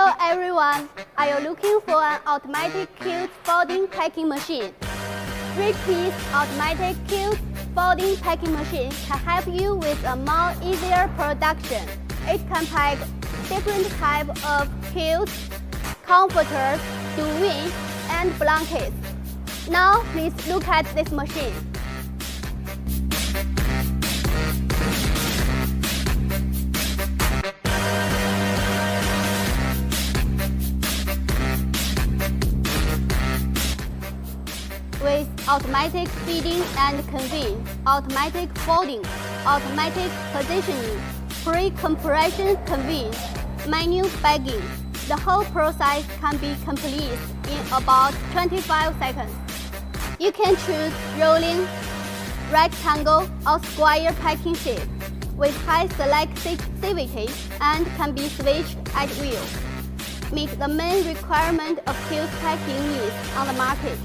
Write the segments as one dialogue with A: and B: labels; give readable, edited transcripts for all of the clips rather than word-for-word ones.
A: Hello everyone! Are you looking for an automatic quilt folding packing machine? Richpeace automatic quilt folding packing machine can help you with a more easier production. It can pack different types of quilts, comforters, duvets, and blankets. Now please look at this machine. With automatic feeding and conveying, automatic folding, automatic positioning, pre-compression conveying, manual bagging, the whole process can be completed in about 25 seconds. You can choose rolling, rectangle, or square packing shape with high selectivity and can be switched at will. Meet the main requirement of quilt packing needs on the market.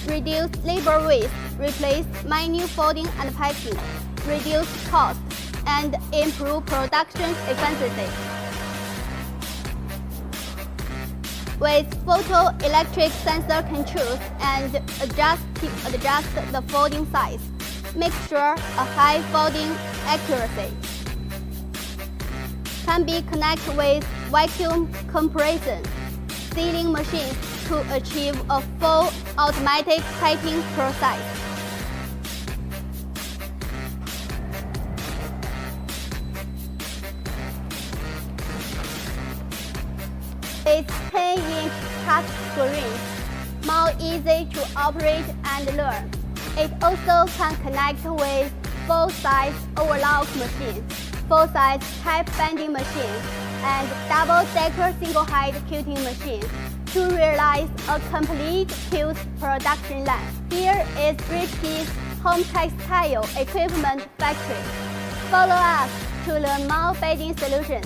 A: Reduce labor waste, replace manual folding and packing, reduce cost, and improve production efficiency. With photoelectric sensor controls and adjust the folding size, make sure a high folding accuracy. Can be connected with vacuum compression, sealing machines to achieve a full automatic packing process. Its 10-inch touch screen, more easy to operate and learn. It also can connect with full-size overlock machine, full-size type bending machine, and double-decker single-height quilting machine to realize a complete quilt production line. Here is Richpeace Home Textile Equipment Factory. Follow us to learn more bedding solutions.